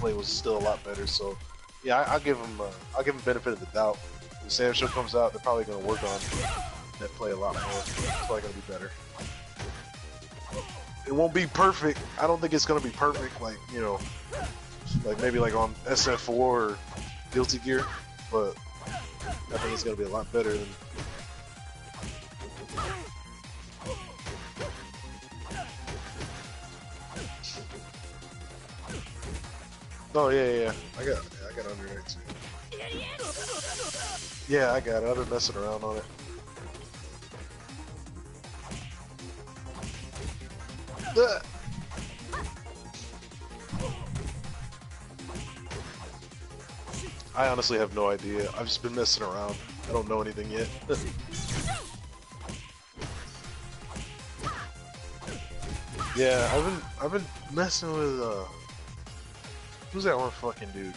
play was still a lot better. So yeah, I'll give him benefit of the doubt. When Sam Show comes out, they're probably gonna work on that play a lot more. It's probably gonna be better. It won't be perfect. I don't think it's gonna be perfect, like, you know, like maybe like on SF4 or Guilty Gear, but I think it's gonna be a lot better than. Oh yeah. I got under there too. Yeah, I got it. I've been messing around on it. I honestly have no idea. I've just been messing around. I don't know anything yet. Yeah, I've been messing with who's that one fucking dude?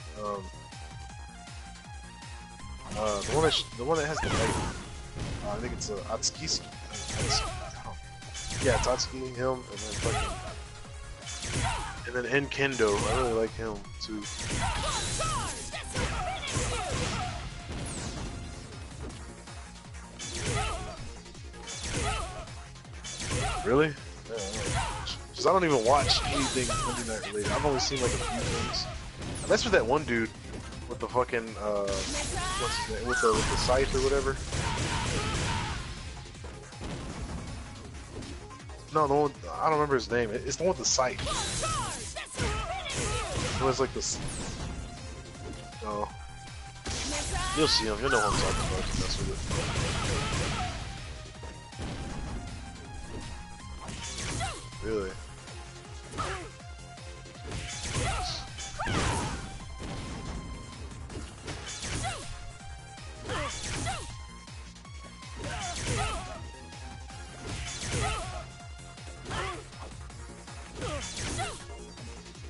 The one that has the knife. I think it's Atsuki. Yeah, it's Atsuki, him, and then fucking, and then Kendo. I really like him too. Really? Because I don't even watch anything internet related. I've only seen like a few things. And that's with that one dude with the fucking what's his name? With the scythe or whatever. No, the one I don't remember his name. It's the one with the scythe. It was like this. No. You'll see him. You'll know what I'm talking about. That's with it. Really?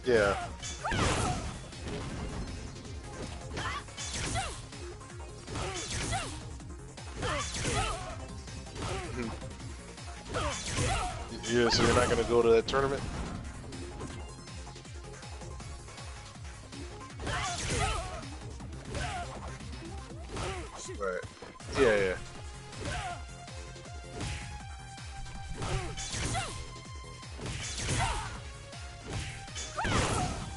Yeah. Yeah, so you're not gonna go to that tournament? Right. Yeah.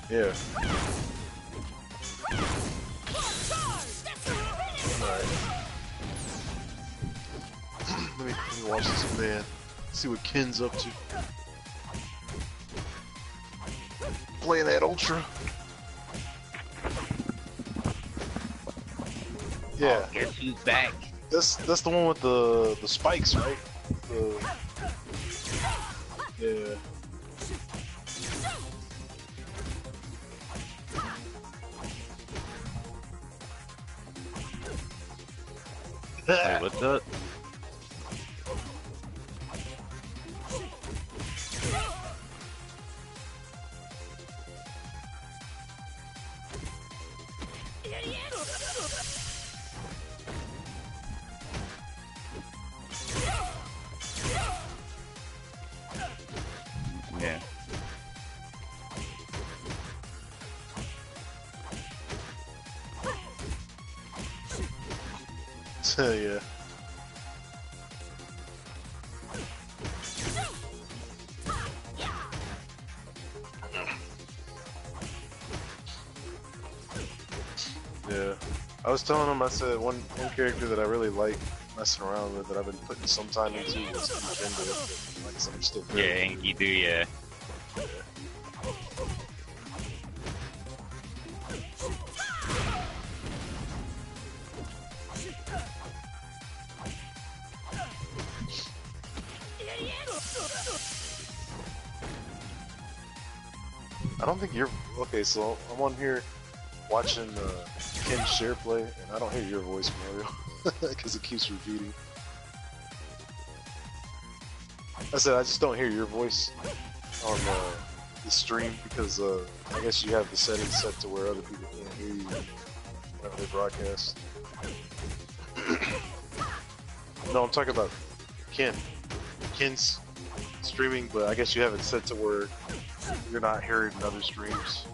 Yeah. Alright. let me watch this man. See what Ken's up to. Playing that Ultra. Yeah. Oh, guess who's back? That's the one with the spikes, right? Yeah. Wait, what's up? Yeah. Yeah. Yeah. I was telling him, I said one character that I really like messing around with that I've been putting some time into was Nintendo. Like I said, I'm still Yeah, you do, yeah. I don't think you're okay. So I'm on here watching Ken share play, and I don't hear your voice, Mario, because it keeps repeating. I said I just don't hear your voice on the stream because I guess you have the settings set to where other people can't hear you whenever they broadcast. No, I'm talking about Ken. Ken's streaming, but I guess you have it set to where you're not hearing other streams.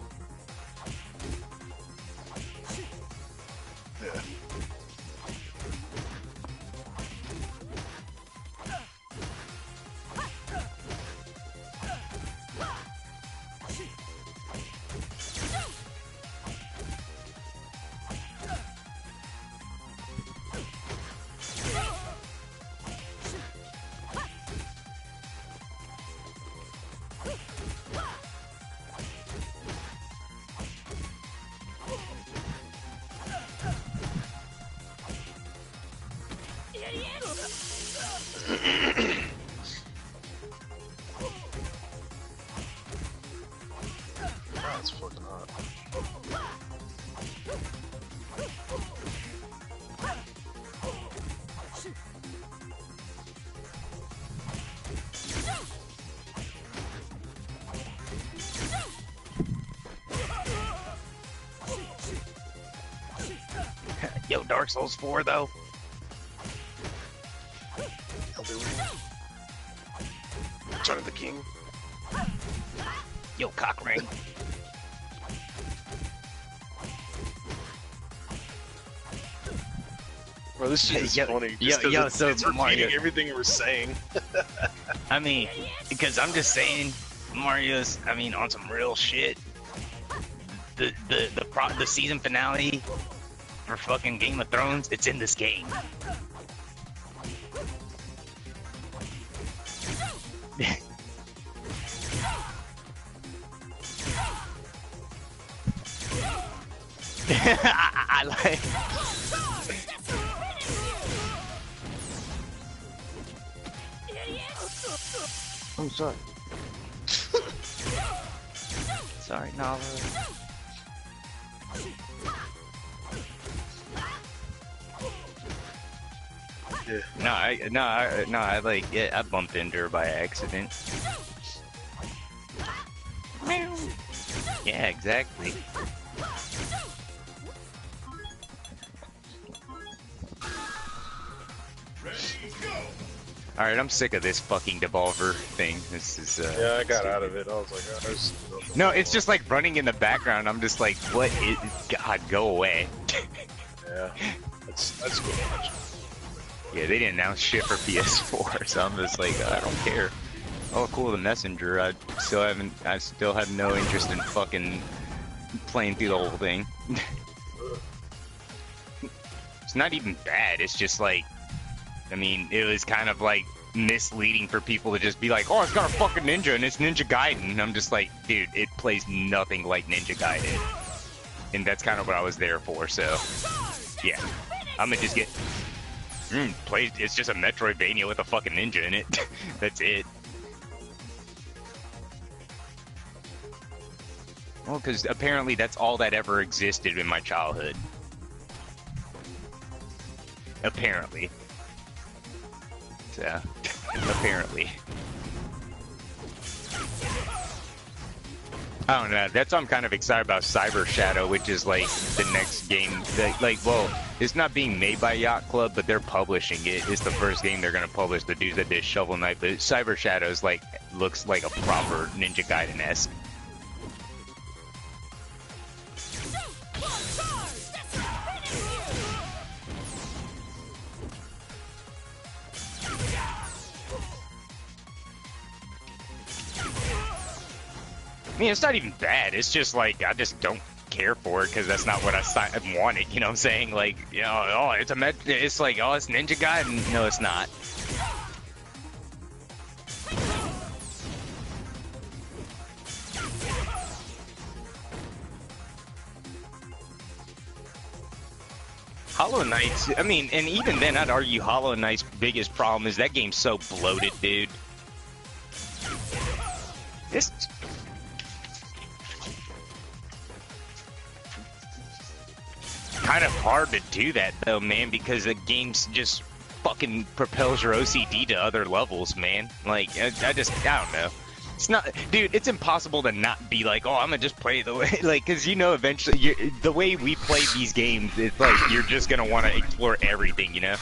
That's fucking hot. Yo, Dark Souls 4 though. Return of the King. Yo, cock ring. Bro, this shit is Yo, funny. yo, Just 'cause yo, it's, so it's repeating Mario- everything we're saying. I mean, because I'm just saying, Mario's. I mean, on some real shit. The season finale for fucking Game of Thrones, it's in this game. I like. I'm sorry. Sorry, Nala. Yeah. No, I like it. I bumped into her by accident. Yeah, exactly. Alright, I'm sick of this fucking devolver thing. This is, Yeah, I got stupid. out of it. I was like, I was, No, it's just like running in the background. I'm just like, what is... God, go away. Yeah, that's cool. Yeah, they didn't announce shit for PS4, so I'm just like, I don't care. Oh, cool, the messenger. I still have no interest in fucking playing through the whole thing. It's not even bad. It's just like, I mean, it was kind of like misleading for people to just be like, oh, it's got a fucking ninja and it's Ninja Gaiden. And I'm just like, dude, it plays nothing like Ninja Gaiden. And that's kind of what I was there for, so yeah. I'm gonna just get played. It's just a Metroidvania with a fucking ninja in it. That's it. Well, because apparently that's all that ever existed in my childhood. Apparently. So, apparently. I don't know. That's why I'm kind of excited about Cyber Shadow, which is like the next game. That, like, well, it's not being made by Yacht Club, but they're publishing it. It's the first game they're gonna publish. The dudes that did Shovel Knight, but Cyber Shadow is like looks like a proper Ninja Gaiden-esque. I mean, it's not even bad. It's just like, I just don't care for it because that's not what I wanted. You know what I'm saying? Like, you know, oh, it's like, oh, it's Ninja Gaiden. No, it's not. Hollow Knight's, I mean, and even then, I'd argue Hollow Knight's biggest problem is that game's so bloated, dude. It's kind of hard to do that though, man, because the game's just fucking propels your OCD to other levels, man. Like, I don't know. It's not, dude, it's impossible to not be like, oh, I'm gonna just play the way, like, because you know eventually, the way we play these games, it's like, you're just gonna want to explore everything, you know?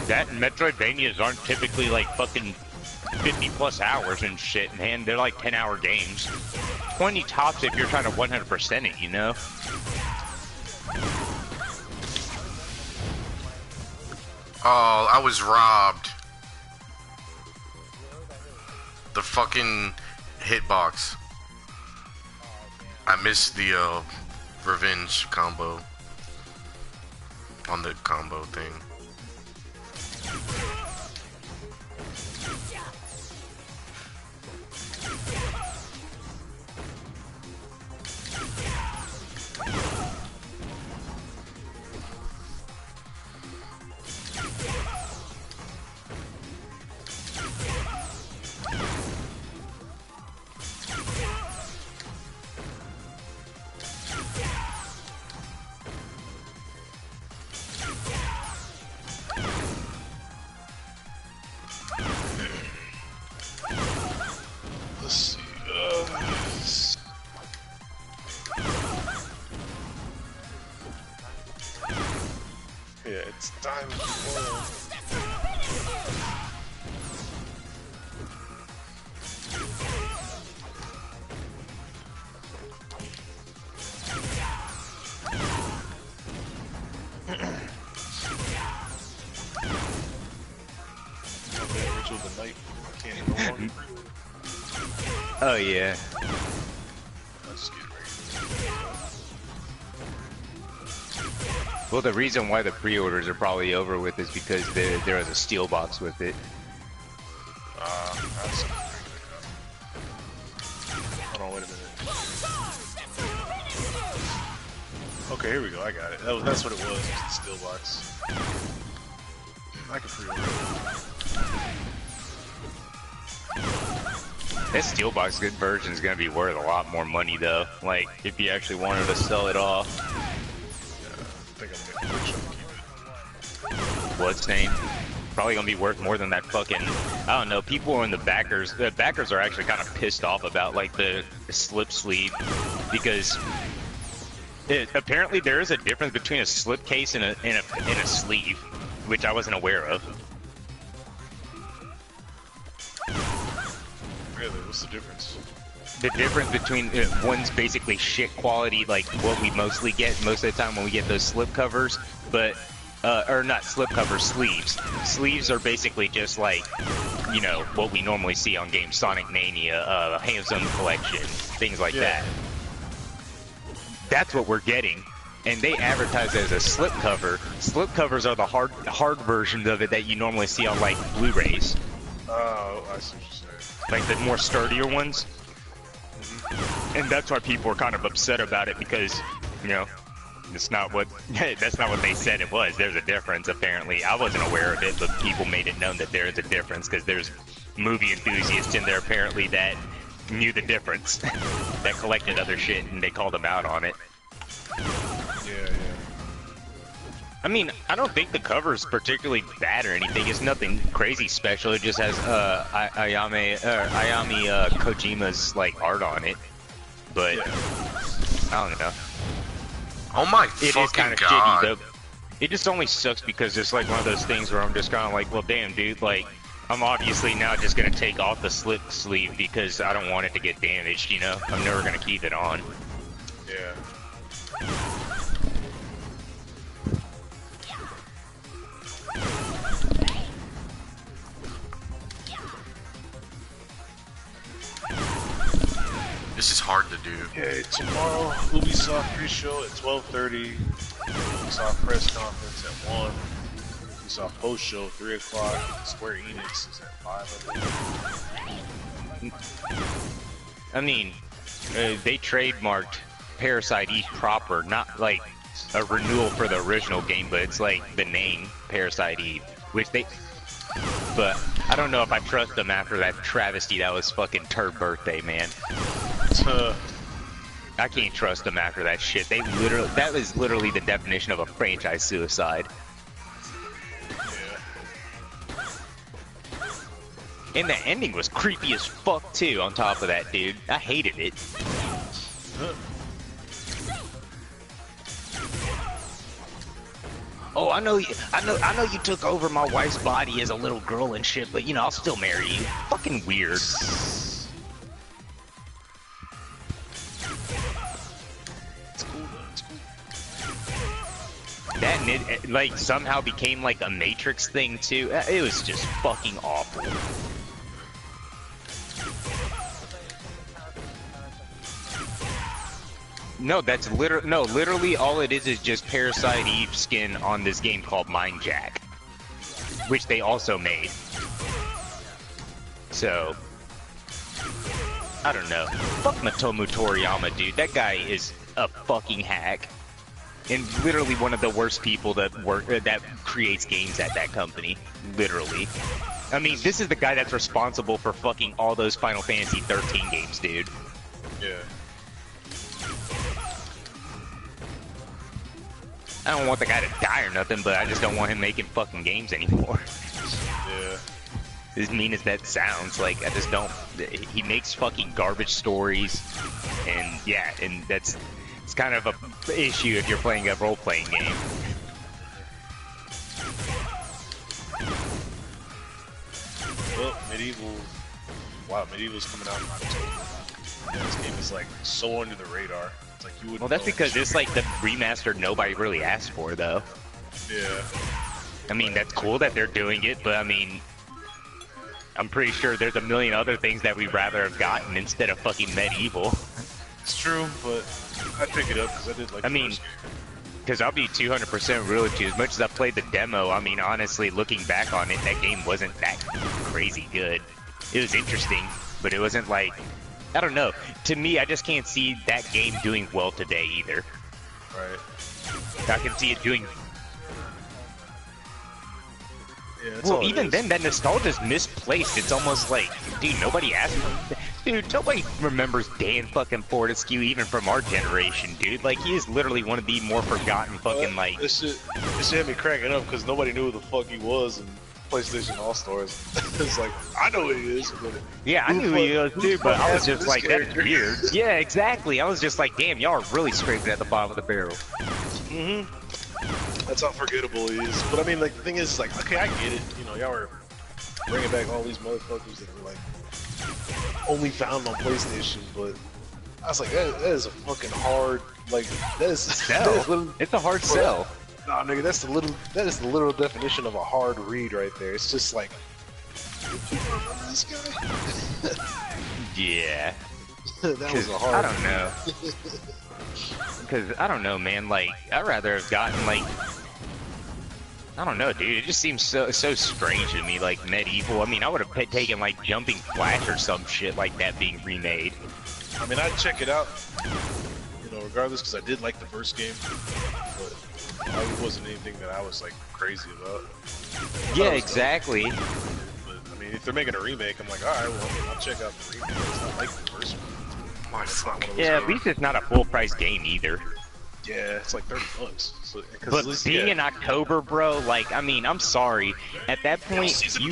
That and Metroidvanias aren't typically like fucking 50 plus hours and shit, man. They're like 10-hour games. 20 tops if you're trying to 100% it, you know? Oh, I was robbed. The fucking hitbox. I missed the revenge combo on the combo thing. Let's see. Yeah, it's time for. Ritual of the night. I can't no longer. Oh yeah. Let's get ready. Well, the reason why the pre-orders are probably over with is because there was a steel box with it. That's hold on, wait a minute. Okay, here we go. I got it. That's what it was. Just the steel box. I can pre-order it. That steel box good version is gonna be worth a lot more money though. Like if you actually wanted to sell it off. Yeah, I think I'm gonna keep it. Bloodstain. Probably gonna be worth more than that fucking. I don't know. People in the backers are actually kind of pissed off about like the slip sleeve because apparently there is a difference between a slip case and a sleeve, which I wasn't aware of. Really? What's the difference? The difference between one's basically shit quality, like what we mostly get most of the time when we get those slip covers, but or not slip covers, sleeves. Sleeves are basically just like, you know, what we normally see on games, Sonic Mania, Handsome Collection, things like that. That's what we're getting, and they advertise it as a slip cover. Slip covers are the hard versions of it that you normally see on like Blu-rays. Oh, I see what you're saying. Like the more sturdier ones. And that's why people are kind of upset about it because, you know, it's not what that's not what they said it was. There's a difference apparently. I wasn't aware of it, but people made it known that there is a difference because there's movie enthusiasts in there apparently that knew the difference, that collected other shit and they called them out on it. Yeah. I mean, I don't think the cover's particularly bad or anything. It's nothing crazy special. It just has Ayami Kojima's like art on it. But I don't know. Oh my It is fucking kind of god. shitty though. It just only sucks because it's like one of those things where I'm just kind of like, well, damn, dude, like I'm obviously now just gonna take off the slip sleeve because I don't want it to get damaged. You know, I'm never gonna keep it on. Yeah. This is hard to do. Okay, tomorrow Ubisoft pre-show at 12:30. Ubisoft press conference at 1. Ubisoft post-show 3 o'clock. Square Enix is at 5. I think. I mean, they trademarked Parasite Eve proper, not like a renewal for the original game, but it's like the name Parasite Eve, which they. But I don't know if I trust them after that travesty that was fucking Turd Birthday, man. I can't trust them after that shit. That was literally the definition of a franchise suicide. And the ending was creepy as fuck too. On top of that, dude, I hated it. Oh, I know you took over my wife's body as a little girl and shit, but you know I'll still marry you. Fucking weird. That and it like somehow became like a Matrix thing too. It was just fucking awful. No, that's literally all it is just Parasite Eve skin on this game called Mind Jack, which they also made. So, I don't know. Fuck Matomu Toriyama, dude. That guy is a fucking hack. And literally one of the worst people that creates games at that company. Literally. I mean, this is the guy that's responsible for fucking all those Final Fantasy 13 games, dude. Yeah. I don't want the guy to die or nothing, but I just don't want him making fucking games anymore. Yeah. As mean as that sounds, like, I just don't... He makes fucking garbage stories, and yeah, and it's kind of a issue if you're playing a role-playing game. Well, Medieval's coming out in October. Yeah, this game is like so under the radar. It's like you wouldn't. Well, that's know. because it's like the remaster nobody really asked for, though. Yeah. I mean, that's cool that they're doing it, but I mean, I'm pretty sure there's a million other things that we'd rather have gotten instead of fucking Medieval. It's true, but I'd pick it up because I did like. I mean, because I'll be 200% real with you. As much as I played the demo, I mean, honestly, looking back on it, that game wasn't that crazy good. It was interesting, but it wasn't like, I don't know. To me, I just can't see that game doing well today either. Right. I can see it doing. Yeah, that's Well, all it even is. then, that nostalgia's misplaced. It's almost like, dude, nobody asked for. Dude, nobody remembers Dan fucking Fortescue even from our generation, dude. Like, he is literally one of the more forgotten fucking, like... This shit had me cracking up because nobody knew who the fuck he was in PlayStation All-Stars. It's like, I know who he is, but... Yeah, I knew who he was, too, but I was just like, that's character? weird. Yeah, exactly. I was just like, damn, y'all are really scraping at the bottom of the barrel. Mm-hmm. That's how forgettable he is. But I mean, like, the thing is, like, okay, I get it. You know, y'all were bringing back all these motherfuckers that were, like, only found on PlayStation, but I was like, that is a fucking hard, like, that is Sell. It's a hard sell. Nah, nigga, that is the literal definition of a hard read right there. It's just like, did you remember this guy? Yeah. That was a hard I don't know. Because, I don't know, man, like, I'd rather have gotten, like, I don't know, dude, it just seems so strange to me, like, Medieval. I mean, I would have taken, like, Jumping Flash or some shit like that being remade. I mean, I'd check it out, you know, regardless, because I did like the first game, but it wasn't anything that I was, like, crazy about. Yeah, exactly. But, I mean, if they're making a remake, I'm like, alright, well, I'll check out the remake. It's not like the first one. It's not one of those Yeah, at games. least it's not a full-price game either. Yeah, it's like $30. So, But at least, being in October, bro, like, I mean, I'm sorry. At that point, you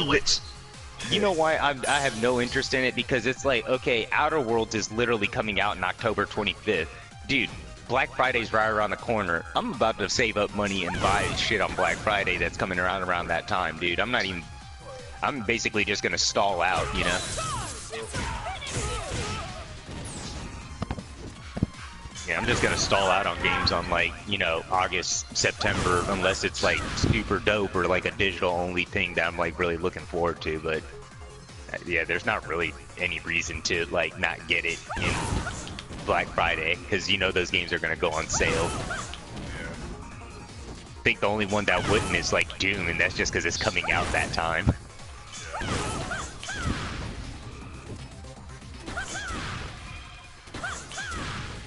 know why I have no interest in it? Because it's like, okay, Outer Worlds is literally coming out in October 25th. Dude, Black Friday's right around the corner. I'm about to save up money and buy shit on Black Friday that's coming around that time, dude. I'm basically just gonna stall out, you know? Yeah, I'm just gonna stall out on games on, like, you know, August, September, unless it's like super dope or like a digital only thing that I'm like really looking forward to. But yeah, there's not really any reason to like not get it in Black Friday because you know those games are gonna go on sale. I think the only one that wouldn't is like Doom, and that's just because it's coming out that time.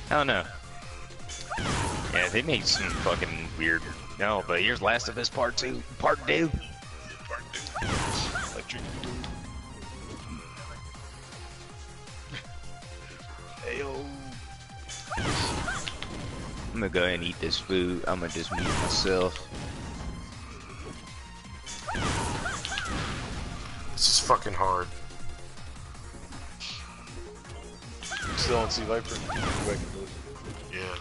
I don't know. Yeah, they made some fucking weird. No, but here's Last of Us Part 2. Part 2. Part 2. Electric. Ayo. I'm gonna go ahead and eat this food. I'm gonna just mute myself. This is fucking hard. Still on Sea Viper. Go back and do it. Yeah.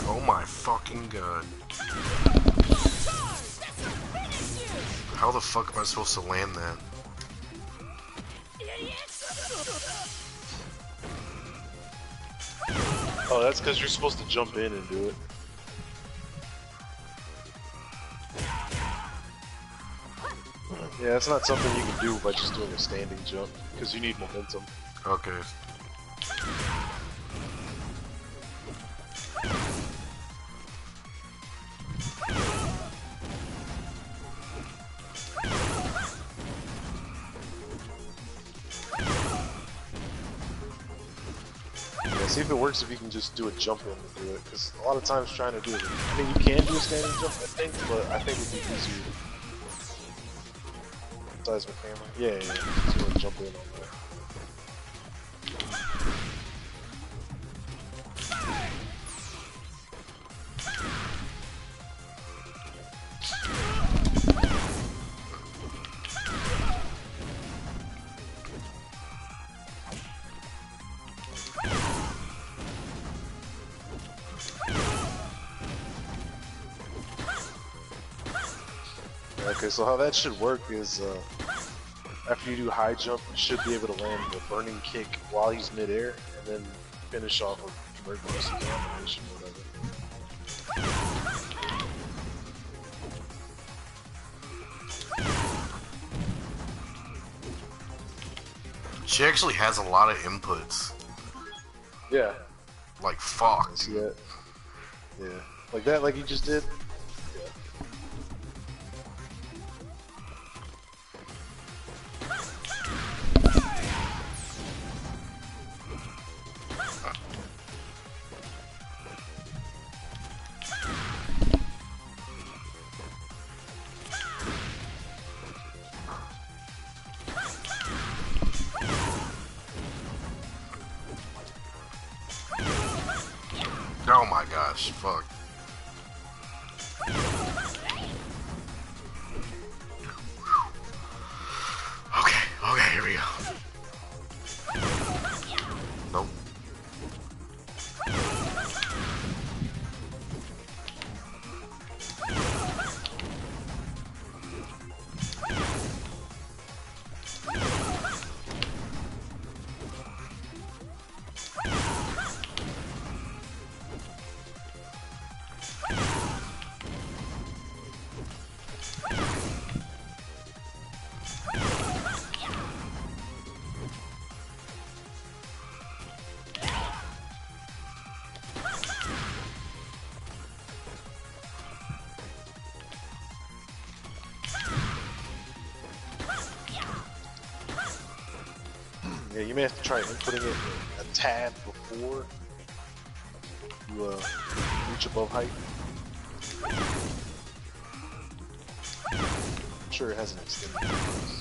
Oh my fucking god. How the fuck am I supposed to land that? Oh, that's because you're supposed to jump in and do it. Yeah, it's not something you can do by just doing a standing jump, because you need momentum. Okay. Yeah, see if it works if you can just do a jump in to do it, because a lot of times trying to do it, I mean, you can do a standing jump, I think, but I think it would be easier. Size of a camera? Yeah, just want to jump in on that. Okay, so how that should work is, after you do high jump, you should be able to land the burning kick while he's midair, and then finish off with emergency combination or whatever. She actually has a lot of inputs. Yeah. Like, fuck, See dude. that? Yeah. Like that, like you just did? Yeah. Oh my gosh, fuck. Okay, here we go. Nope. Yeah, you may have to try inputting it a tad before you reach above height. I'm sure it has an extended radius.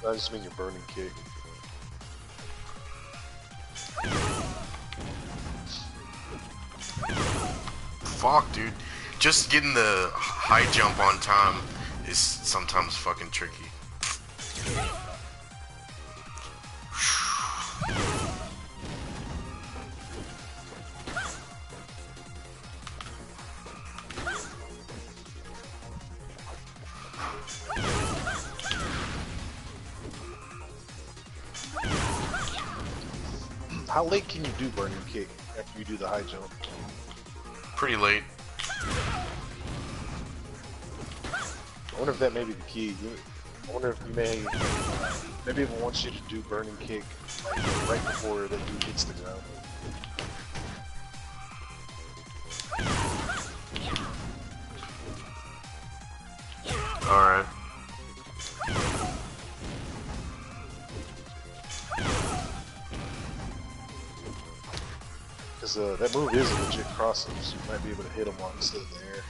I just mean your burning kick. Fuck, dude. Just getting the high jump on time is sometimes fucking tricky. How late can you do burning kick after you do the high jump? Pretty late. I wonder if that may be the key. I wonder if you maybe it wants you to do burning kick like, right before that dude hits the ground. Alright. Because that move is a legit cross-up, so you might be able to hit him while he's still in the air.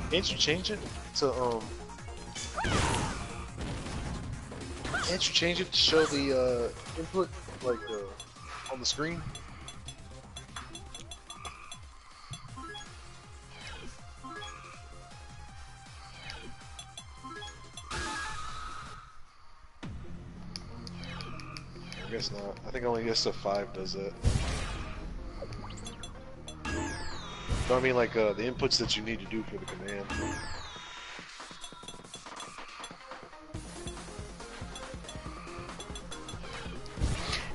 Can't you change it to Can't you change it to show the input like on the screen? guess not. I think only USF5 does that. No, I mean like the inputs that you need to do for the command.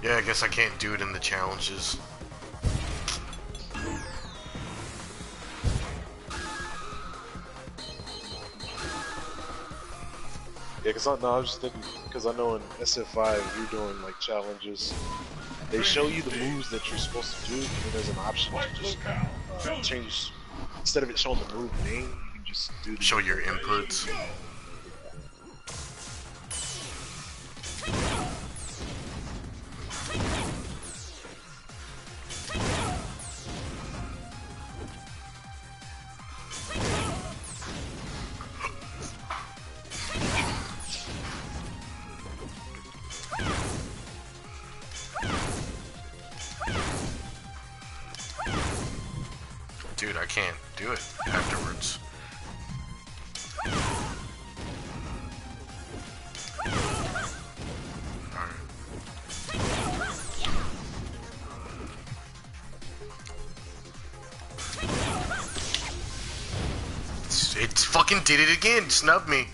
Yeah, I guess I can't do it in the challenges. Yeah, cause I was just thinking, because I know in SF5 you're doing like challenges. They show you the moves that you're supposed to do, and there's an option to just change. Instead of it showing the move name, you can just do the Show your inputs. Dude, I can't do it afterwards. Alright. It fucking did it again, snubbed me.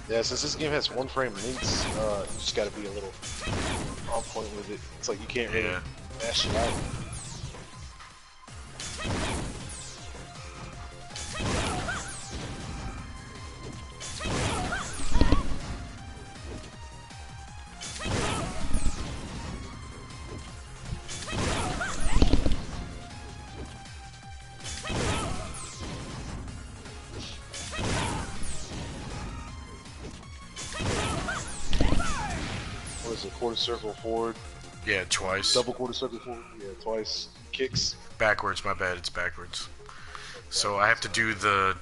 Yeah, since this game has one frame links, you just gotta be a little on point with it. It's like you can't really mash it out. What is it? Quarter circle forward. Yeah, twice. Double quarter circle forward. Yeah, twice. Kicks. Backwards, my bad, it's backwards. So I have to do the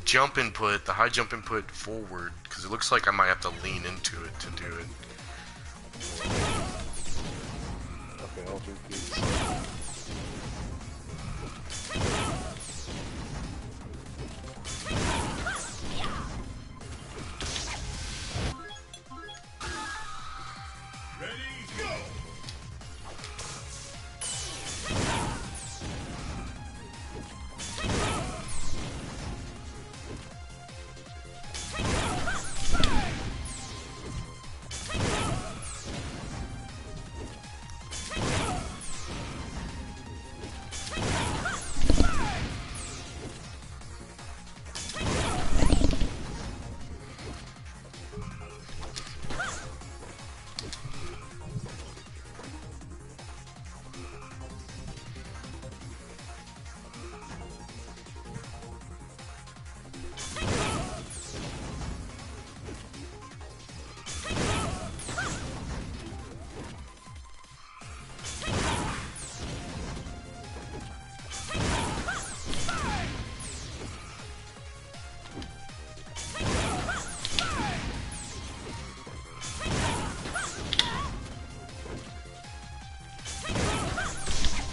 jump input, the high jump input forward, because it looks like I might have to lean into it to do it. Okay, all three keys.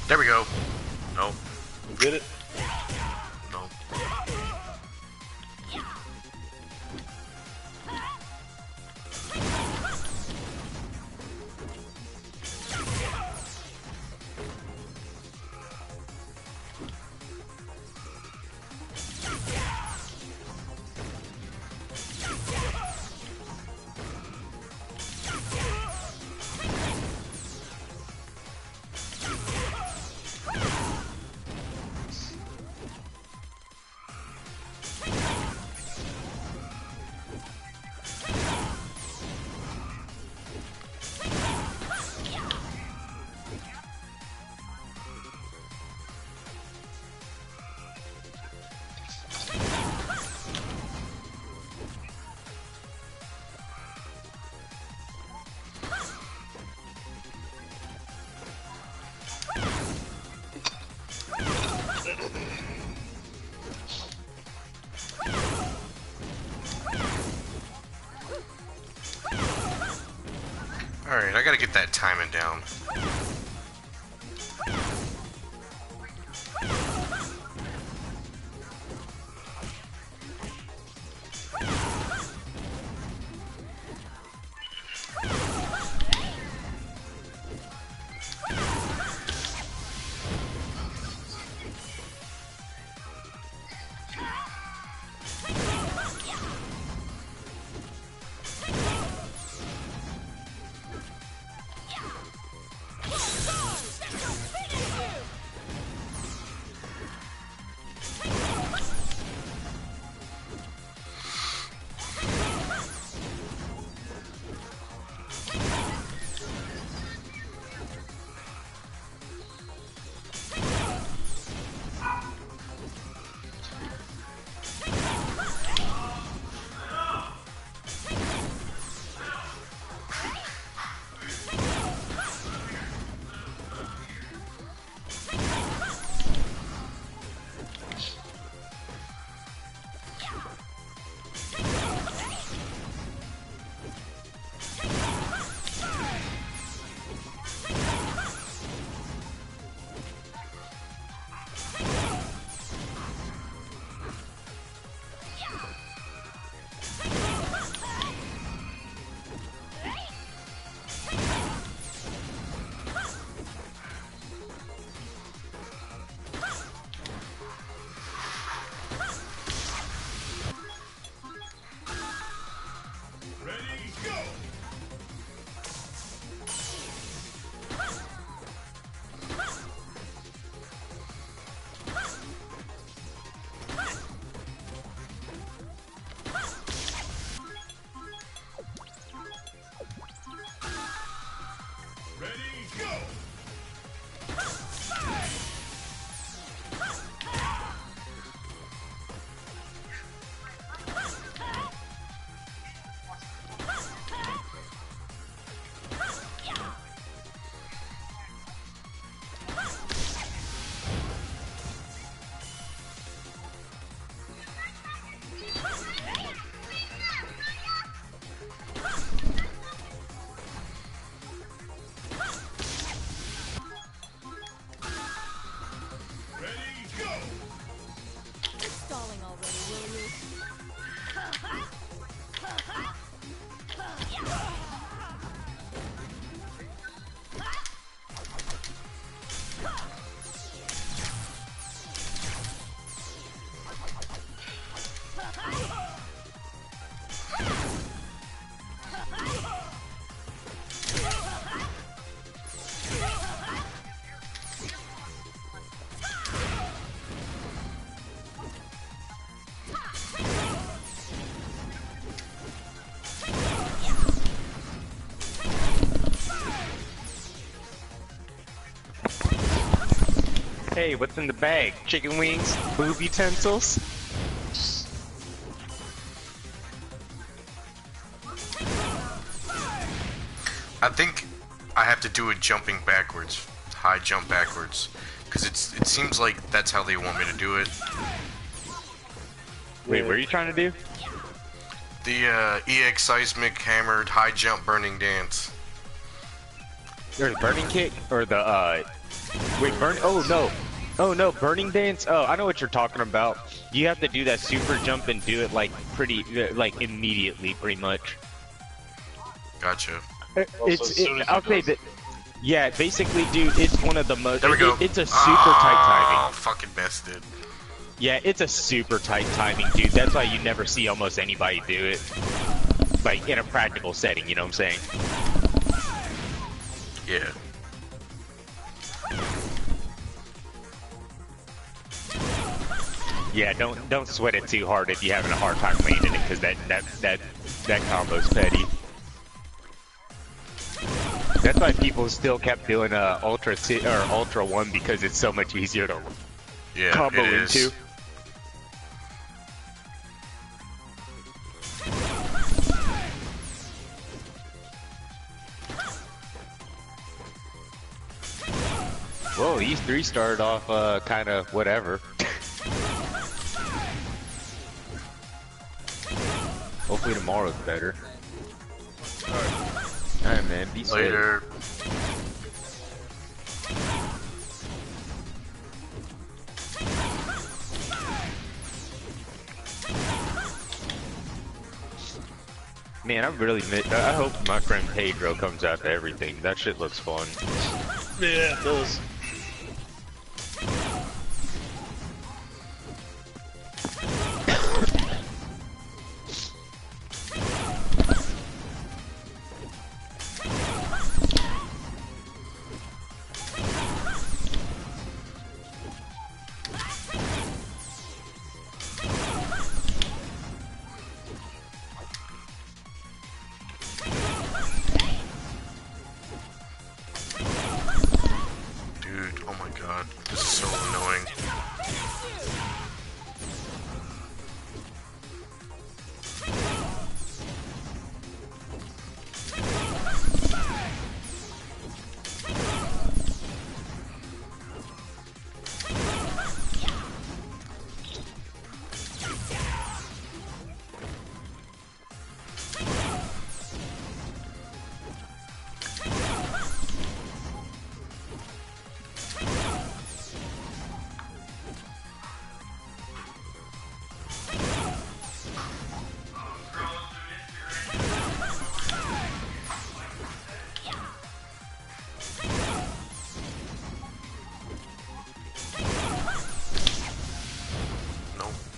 There we go. No. You did it? No. Alright, I gotta get that timing down. Hey, what's in the bag? Chicken wings? Boob utensils? I think I have to do it jumping backwards. High jump backwards. Because it seems like that's how they want me to do it. Wait, what are you trying to do? The EX Seismic Hammered High Jump Burning Dance. There's Burning Kick? Or the, Wait, Burn... Oh, no. Oh, no, Burning Dance? Oh, I know what you're talking about. You have to do that super jump and do it, like, pretty... like, immediately, pretty much. Gotcha. I'll say that... Yeah, basically, dude, it's one of the most... There we go. It's a super tight timing. Oh, fucking messed it. Yeah, it's a super tight timing, dude. That's why you never see almost anybody do it. Like, in a practical setting, you know what I'm saying? Yeah. Yeah, don't sweat it too hard if you're having a hard time landing it, because that combo's petty. That's why people still kept doing Ultra 2 or Ultra 1, because it's so much easier to combo into. Whoa, these three started off kind of whatever. Hopefully tomorrow's better. Alright, man. Be safe. Later. Man, I hope my friend Pedro comes out to everything. That shit looks fun. Yeah, it does. Dude, oh my god. This is so annoying.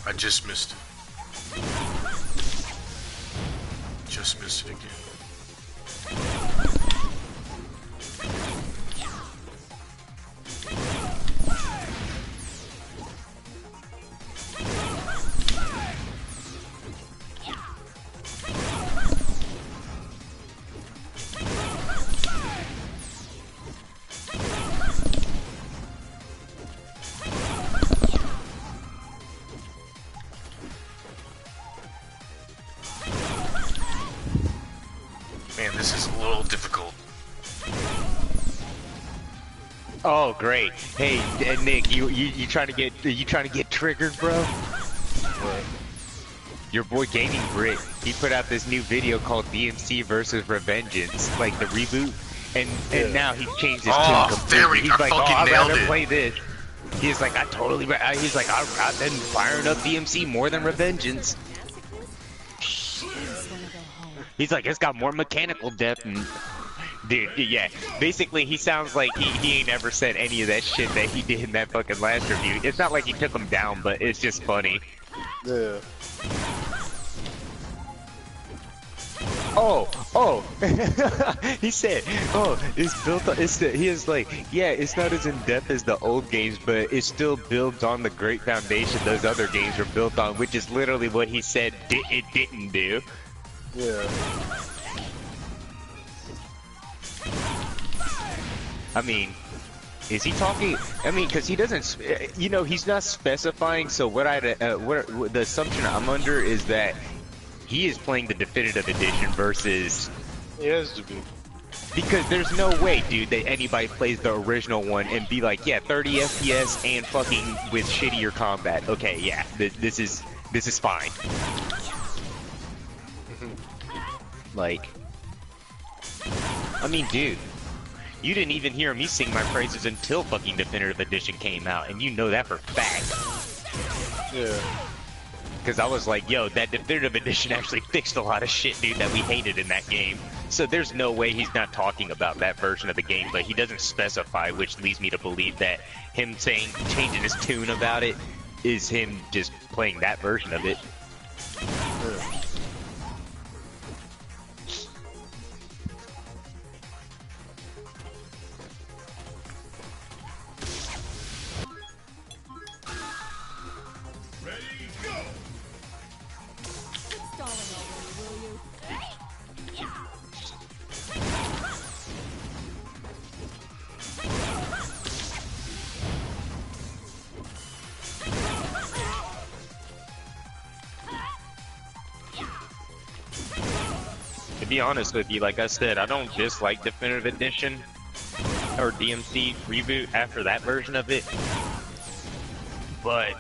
I just missed it. Just missed it again. Man, this is a little difficult. Oh, great. Hey, Nick, you trying to get triggered, bro? What? Your boy Gaming Brit, he put out this new video called DMC versus Revengeance, like the reboot, and now he's changed his tune completely. He's like, I'd rather play this. He's like, I've been firing up DMC more than Revengeance. He's like, it's got more mechanical depth and... Dude, yeah. Basically, he sounds like he ain't ever said any of that shit that he did in that fucking last review. It's not like he took him down, but it's just funny. Yeah. Oh. He said, it's built on, he is like, yeah, it's not as in-depth as the old games, but it still builds on the great foundation those other games were built on, which is literally what he said it didn't do. Yeah. I mean, is he talking? I mean, because he doesn't, you know, he's not specifying. So what the assumption I'm under is that he is playing the definitive edition versus. He has to be. Because there's no way, dude, that anybody plays the original one and be like, yeah, 30 FPS and fucking with shittier combat. Okay, yeah, this is fine. Like, I mean, dude, you didn't even hear me sing my praises until fucking Definitive Edition came out, and you know that for a fact. Yeah. Because I was like, yo, that Definitive Edition actually fixed a lot of shit, dude, that we hated in that game. So there's no way he's not talking about that version of the game, but he doesn't specify, which leads me to believe that him saying, changing his tune about it, is him just playing that version of it. Yeah. To be honest with you, like I said, I don't dislike Definitive Edition or DMC reboot after that version of it, but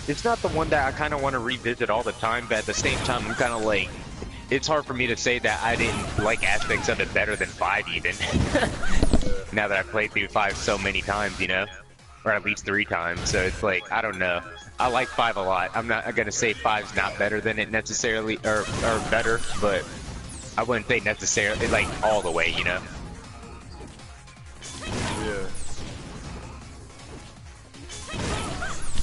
it's not the one that I kind of want to revisit all the time. But at the same time, I'm kind of like, it's hard for me to say that I didn't like aspects of it better than 5 even. Now that I've played through 5 so many times, you know? Or at least 3 times, so it's like, I don't know. I like 5 a lot. I'm not gonna say 5's not better than it necessarily, or better, but I wouldn't say necessarily, like, all the way, you know? Yeah.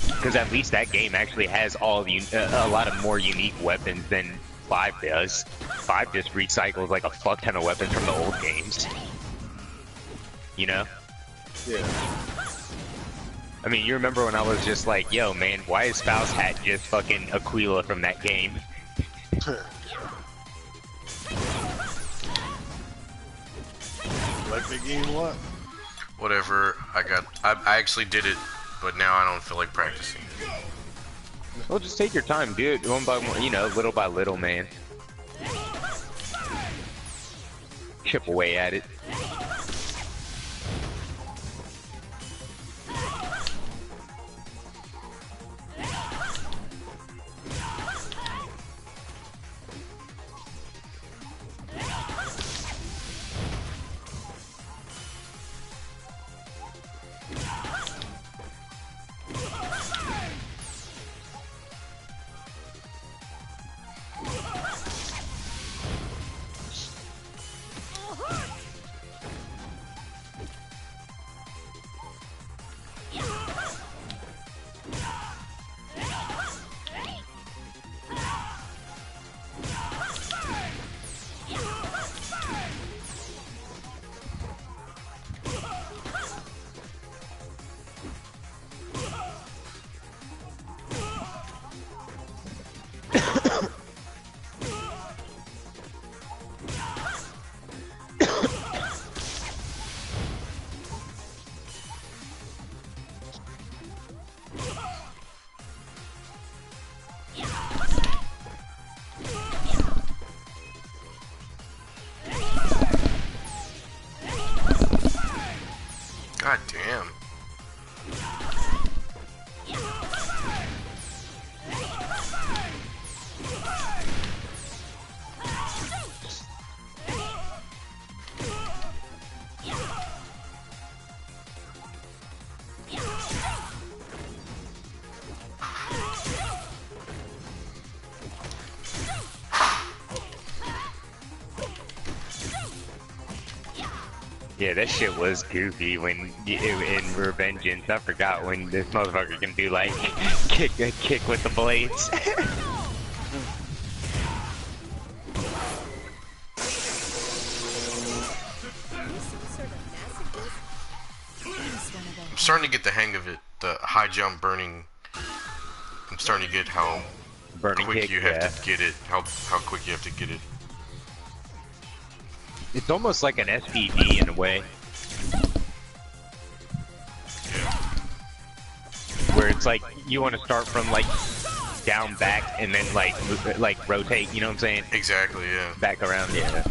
Because at least that game actually has all of a lot of more unique weapons than 5 does. 5 just recycles like a fuck ton of weapons from the old games. You know? Yeah. I mean, you remember when I was just like, yo, man, why is Spou's hat just fucking Aquila from that game? Like the game a lot? Whatever. I actually did it, but now I don't feel like practicing. Well, just take your time, dude. One by one, you know, little by little, man. Chip away at it. God damn. Yeah, that shit was goofy when in Revengeance. I forgot when this motherfucker can do like kick with the blades. I'm starting to get the hang of it. The high jump burning. I'm starting to get how Burning quick kick, you have yeah. to get it. How quick you have to get it. It's almost like an SPD in a way, Yeah. where it's like you want to start from like down back and then like rotate. You know what I'm saying? Exactly. Yeah. Back around, yeah.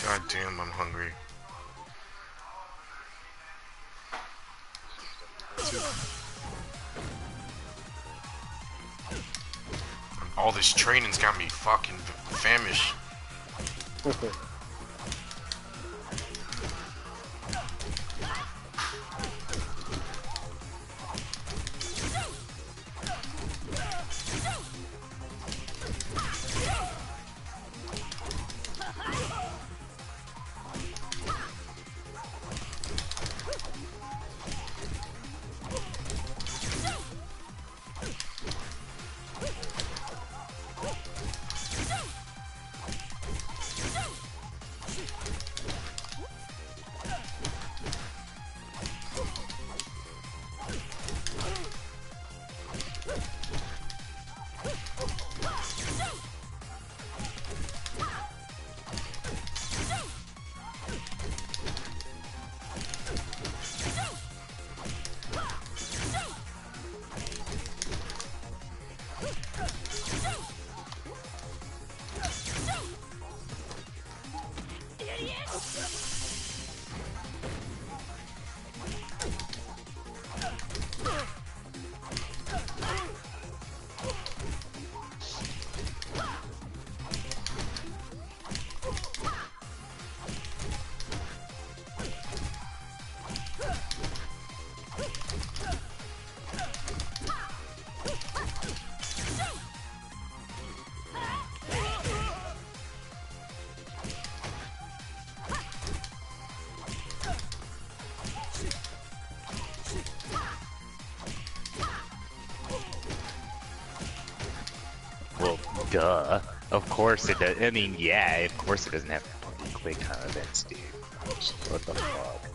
God damn, I'm hungry. All this training's got me fucking famished. Duh. Of course it does. I mean, yeah, of course it doesn't have fucking quick time events, dude. What the fuck?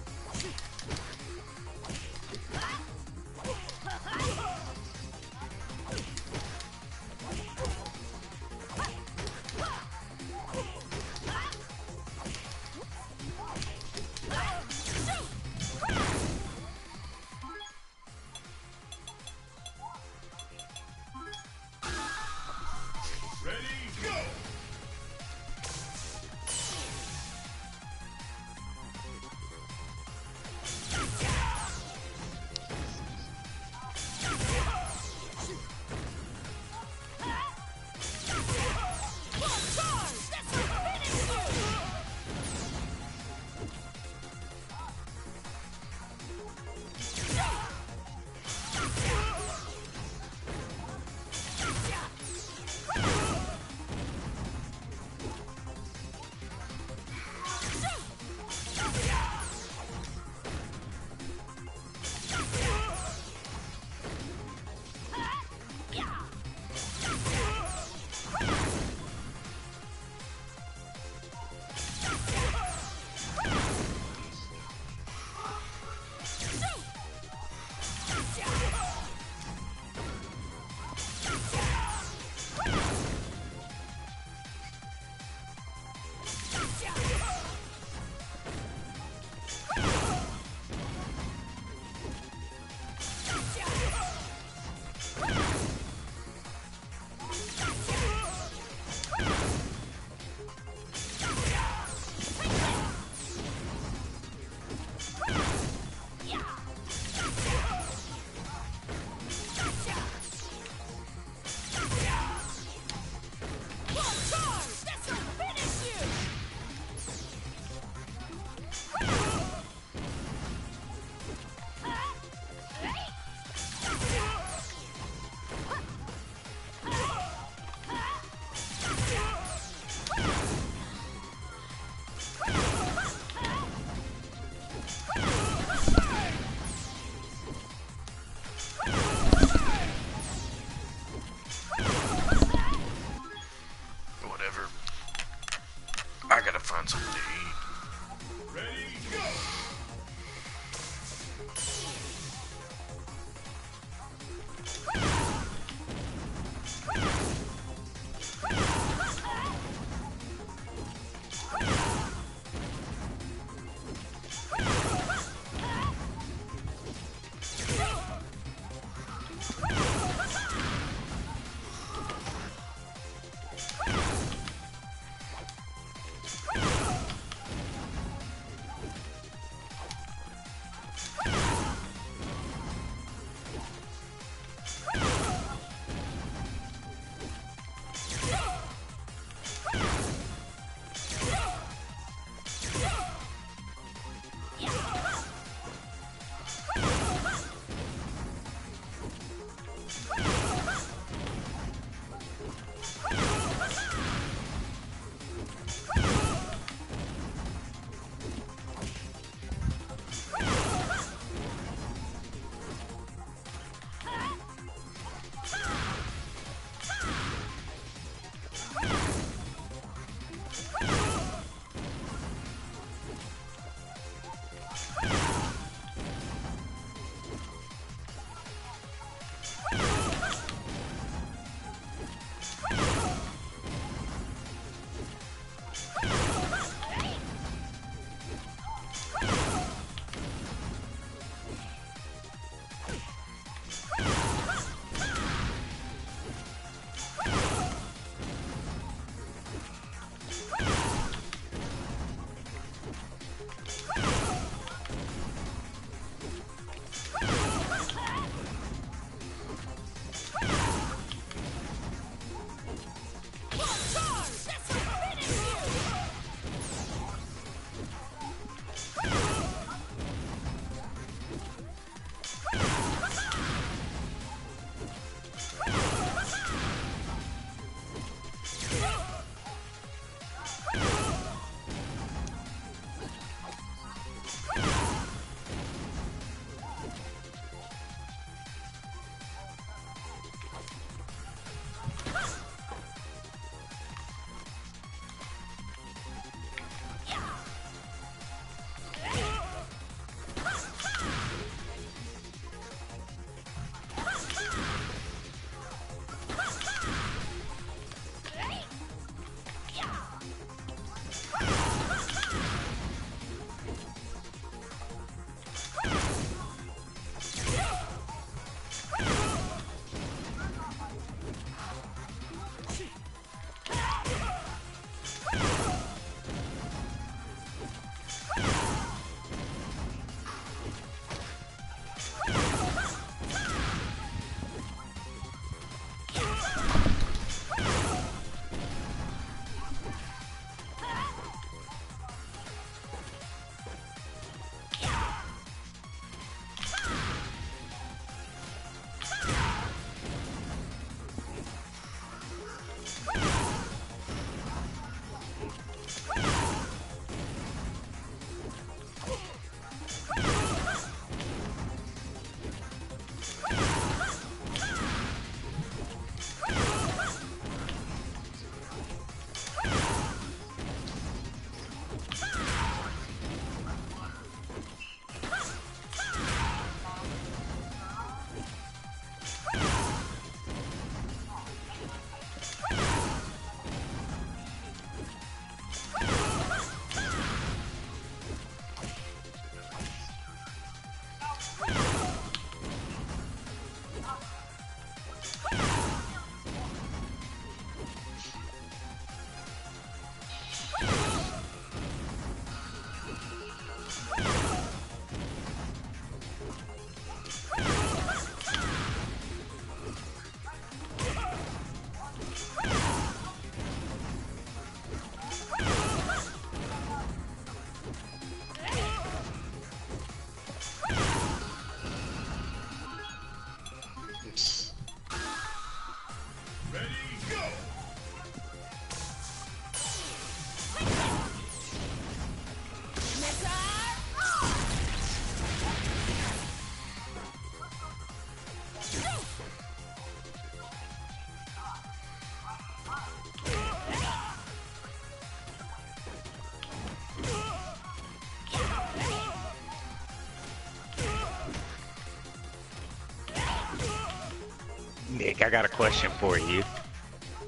Nick, I got a question for you.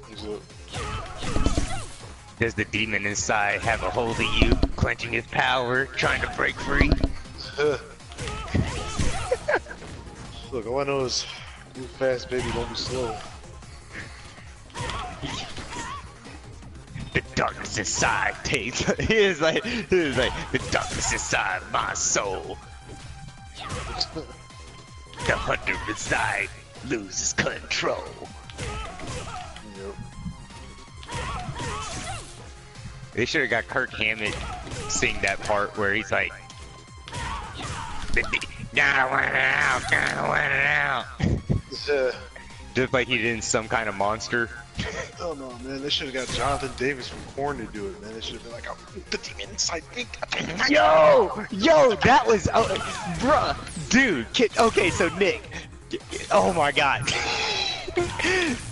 What's up? Does the demon inside have a hold of you, clenching his power, trying to break free? Look, all I know is move fast, baby, don't be slow. The darkness inside takes. He was like, the darkness inside my soul. The hunter inside loses control. Yep. They should have got Kirk Hammett sing that part where he's like, gotta let it out, gotta let it out. Just like he did in Some Kind of Monster. Oh no, man, they should have got Jonathan Davis from Korn to do it, man. They should have been like, the demon inside me. Yo, that was, bruh, dude, okay, so Nick, oh my god.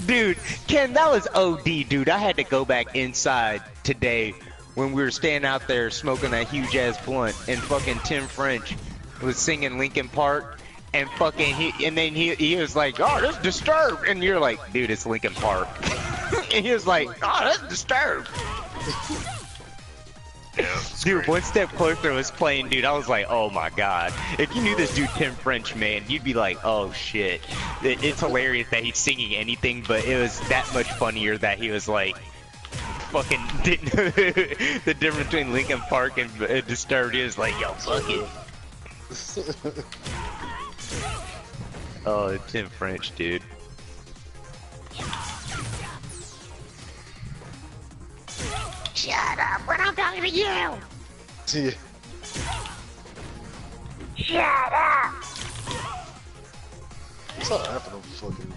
Dude, Ken, that was OD, dude. I had to go back inside today when we were standing out there smoking that huge ass blunt and fucking Tim French was singing Linkin Park and fucking he was like, oh, that's Disturbed, and you're like, dude, it's Linkin Park. And he was like, oh, that's Disturbed. Yeah, Dude, great. One Step Closer was playing, dude. I was like, oh my god. If you knew this dude Tim French, man, you'd be like, oh shit. It's hilarious that he's singing anything, but it was that much funnier that he was like, fucking didn't know the difference between Linkin Park and Disturbed. He was like, yo, fuck it. Oh, Tim French, dude. Shut up when I'm talking to you! Yeah. Shut up! That's how half of them fucking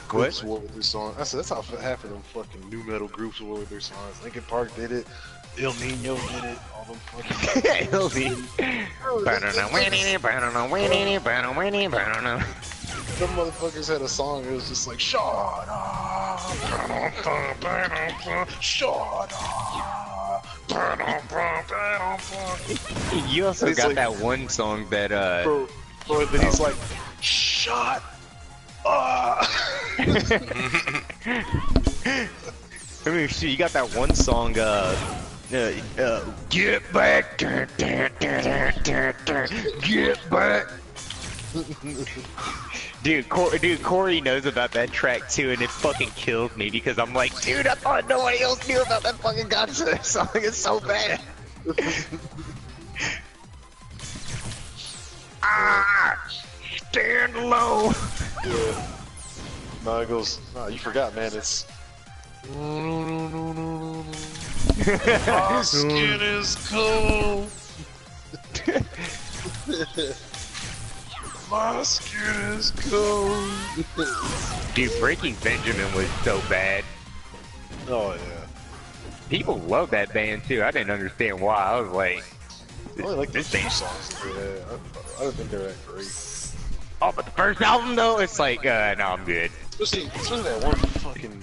groups were with their song. I said that's how half of them fucking new metal groups were with their songs. Linkin Park did it. Il Nino did it. All them fucking. Il Nino. Some motherfuckers had a song. It was just like shut up, shut up. You also It's got like- that one song that Bro, then he's like, shut up. I mean, shit, you got that one song, get back, get back. Dude, Corey knows about that track too, and it fucking killed me because I'm like, dude, I thought nobody else knew about that fucking Godzilla song. It's so bad. Stand low. Yeah. No, it goes. No, you forgot, man. It's. My skin is cold. My skin is cold. Dude, Breaking Benjamin was so bad. Oh yeah. People love that band too. I didn't understand why. I was like, I only like the this few band. songs. Yeah, I don't think they're that great. Oh, but the first album though, it's like, no, I'm good. Especially that one fucking.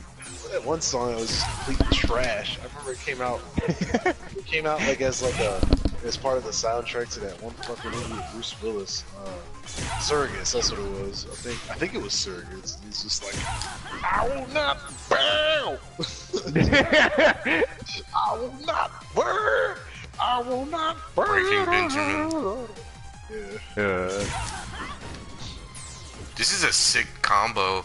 That one song that was just complete trash. I remember it came out. It came out like as part of the soundtrack to that one fucking movie with Bruce Willis. Surrogates, that's what it was. I think it was Surrogates. He's just like, I will not bow. I will not burn. I will not burn. Breaking Benjamin. Yeah. This is a sick combo.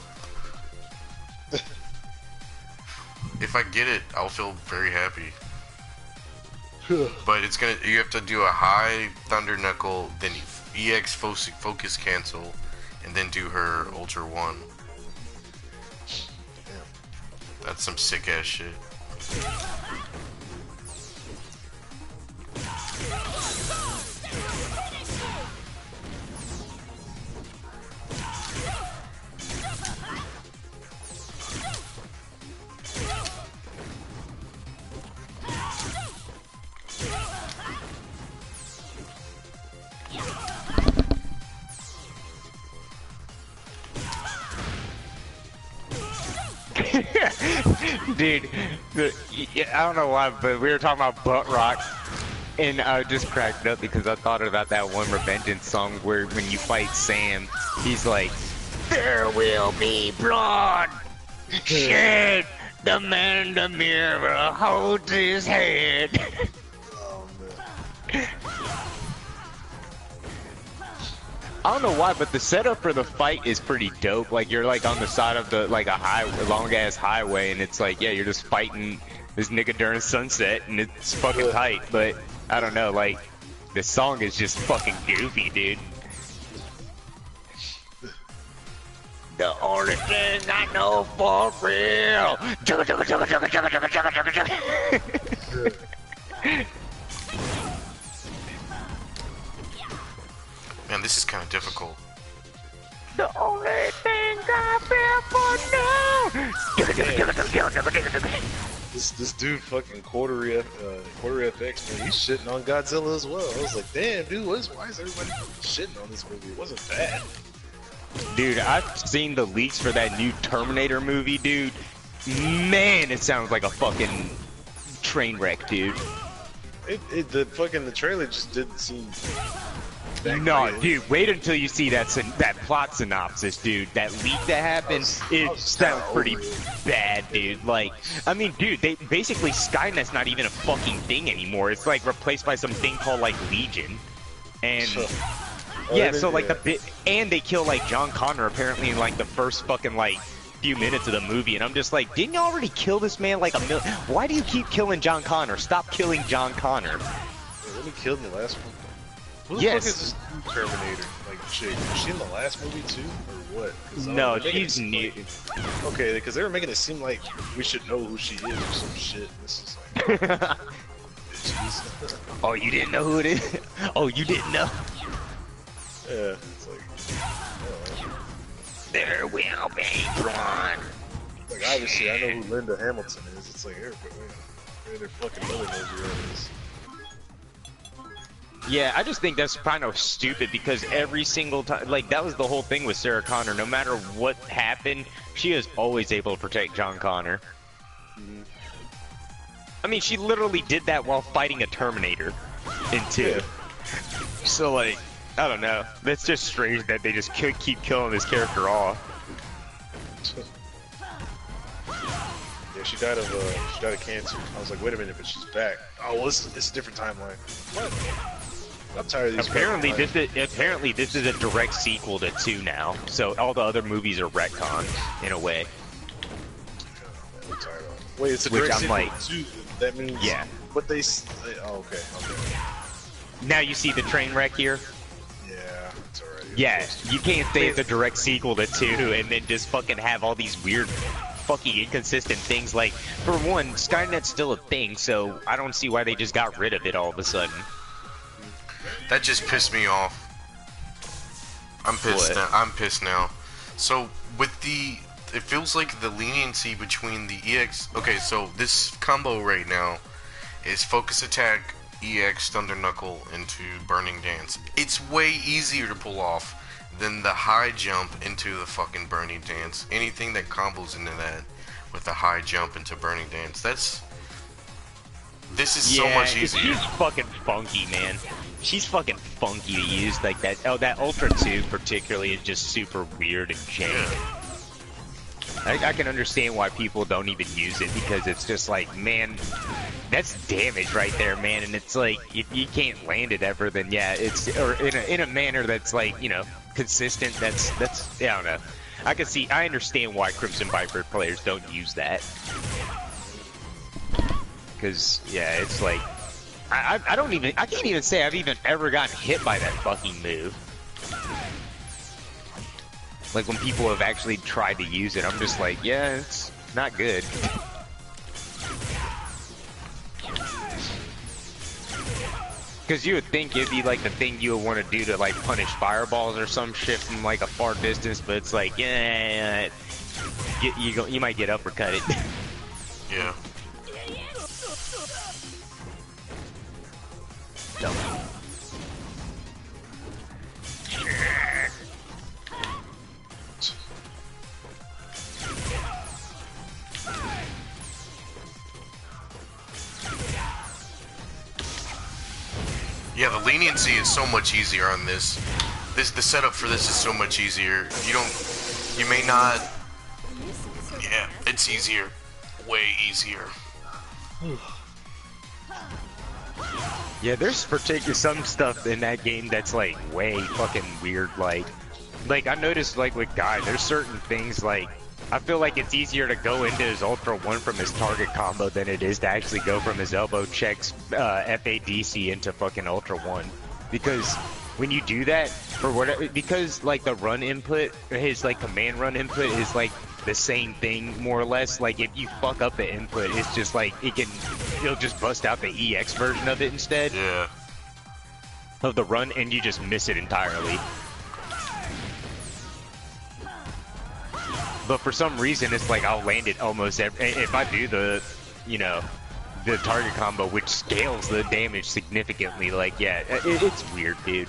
If I get it, I'll feel very happy. But it's gonna. You have to do a high Thunder Knuckle, then EX Focus Cancel, and then do her Ultra 1. That's some sick ass shit. Dude, I don't know why, but we were talking about butt rock, and I just cracked up because I thought about that one Revengeance song where when you fight Sam, he's like, There will be blood. Shit. The man in the mirror holds his head. Oh man. I don't know why, but the setup for the fight is pretty dope. Like you're like on the side of the like a long ass highway, and it's like you're just fighting this nigga during sunset, and it's fucking tight. But I don't know, like the song is just fucking goofy, dude. The only thing I know for real. Man, this is kind of difficult. The only thing I feel for now. This dude fucking quarter FX, man, he's shitting on Godzilla as well. I was like, damn, dude, why is everybody shitting on this movie? It wasn't bad. Dude, I've seen the leaks for that new Terminator movie, dude. Man, it sounds like a fucking train wreck, dude. The trailer just didn't seem that No, great. dude, wait until you see that plot synopsis, dude. That leak that happened, it sounds pretty bad, dude. Like, I mean, dude, basically Skynet's not even a fucking thing anymore. It's like replaced by some thing called like Legion, and yeah, so like and they kill like John Connor apparently in like the first fucking like few minutes of the movie, and I'm just like, didn't you already kill this man like a million? Why do you keep killing John Connor? Stop killing John Connor. When he killed in the last one. Who the Yes. fuck is this new Terminator? Like, chick? Was she in the last movie too, or what? 'Cause No, they're making she's it seem new. like- okay, because they were making it seem like we should know who she is or some shit. This is like, bitches. Oh, you didn't know who it is? Oh, you didn't know? Yeah, it's like, There will be blood. like obviously I know who Linda Hamilton is. It's like everybody, their fucking mother knows who that is. Yeah, I just think that's kind of stupid because every single time, like, that was the whole thing with Sarah Connor. No matter what happened, she is always able to protect John Connor. I mean, she literally did that while fighting a Terminator in 2. Yeah. So, like, I don't know. That's just strange that they just keep killing this character off. Yeah, she died of cancer. I was like, wait a minute, but she's back. Oh, well, it's a different timeline. What? I'm tired of these. Apparently this is a direct sequel to 2 now. So all the other movies are retconned in a way. I'm tired of it. Wait, it's a Which direct I'm sequel like- to. That means Yeah. But oh, okay. Now you see the train wreck here? Yeah, it's alright. Yeah, you can't say it's a direct sequel to 2 and then just fucking have all these weird fucking inconsistent things. Like, for one, Skynet's still a thing, so I don't see why they just got rid of it all of a sudden. That just pissed me off. I'm pissed What? now. I'm pissed now. So with it feels like the leniency between the EX. Okay, so this combo right now is Focus Attack, EX, Thunder Knuckle into Burning Dance. It's way easier to pull off than the high jump into the fucking Burning Dance. Anything that combos into that with the high jump into Burning Dance. This is so much easier. She's fucking funky, man. She's fucking funky to use like that. Oh, that Ultra 2 particularly is just super weird and jank. I can understand why people don't even use it because it's just like, man, that's damage right there, man. And it's like, if you can't land it ever, then yeah, or in a manner that's like, you know, consistent. That's yeah, I don't know. I understand why Crimson Viper players don't use that. Because yeah, it's like, I can't even say I've even ever gotten hit by that fucking move. Like when people have actually tried to use it, I'm just like, yeah, it's not good. Because you would think it'd be like the thing you would want to do to like punish fireballs or some shit from like a far distance, but it's like, yeah, you might get uppercutted. Yeah. Yeah, the leniency is so much easier on this. The setup for this is so much easier. You may not. Yeah, it's easier. Way easier. Yeah, there's particular some stuff in that game that's like way fucking weird. Like I noticed like with Guy, there's certain things like I feel like it's easier to go into his Ultra 1 from his target combo than it is to actually go from his elbow checks FADC into fucking Ultra 1. Because when you do that, for whatever, because like the run input, his like command run input is like the same thing more or less. Like if you fuck up the input, it's just like it'll just bust out the EX version of it instead. Yeah. Of the run, and you just miss it entirely. But for some reason, it's like I'll land it almost if I do the, you know, the target combo, which scales the damage significantly. Like, yeah, it's weird, dude.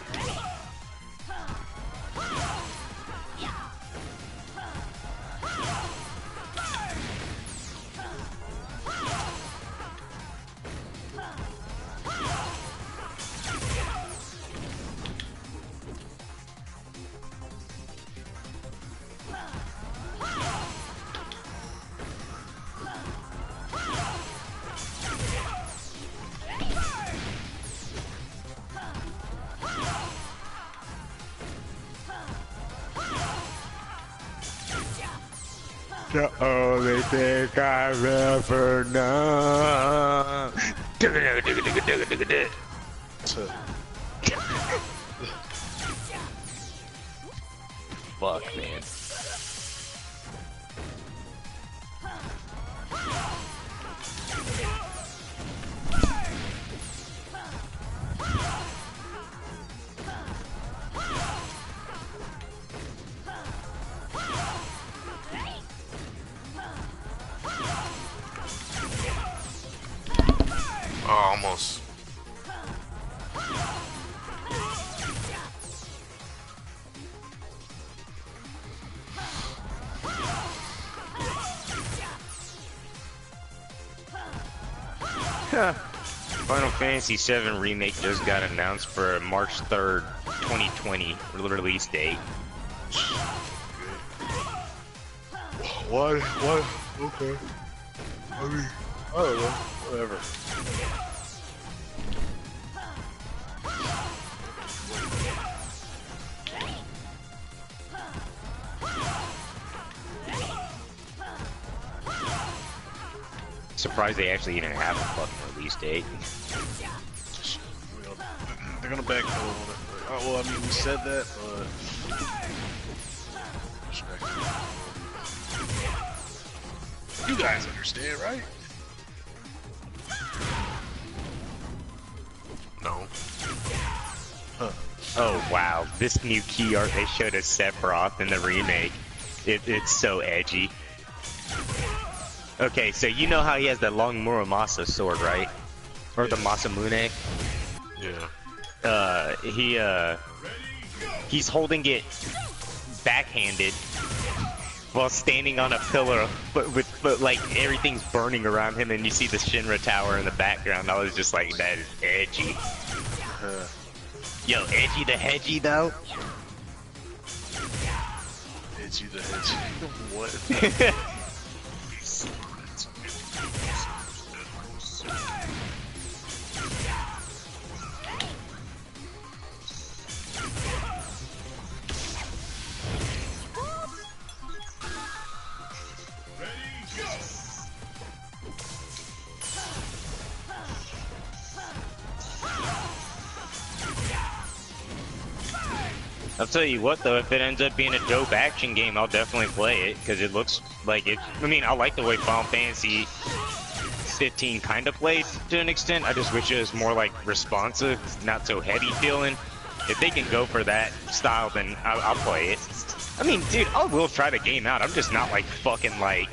The only thing I've ever known. Fuck, man. Oh, almost. Final Fantasy VII Remake just got announced for March 3rd, 2020 release date. What? Okay. I mean, I don't know. Whatever. Surprised they actually even have a fucking release date. They're gonna backpedal on it. Like, oh, well, I mean, we said that, but you guys understand, right? No. Huh. Oh wow, this new key art they showed us Sephiroth in the remake. It's so edgy. Okay, so you know how he has that long Muramasa sword, right? Or the Masamune? Yeah. He's holding it backhanded while standing on a pillar, but like everything's burning around him, and you see the Shinra Tower in the background. I was just like, that is edgy. Yo, edgy the hedgy though. Edgy the hedgy. What? I'll tell you what though, if it ends up being a dope action game, I'll definitely play it, because it looks like it. I mean, I like the way Final Fantasy 15 kind of played to an extent. I just wish it was more like responsive, not so heavy feeling. If they can go for that style, then I'll play it. I mean, dude, I will try the game out. I'm just not like fucking like,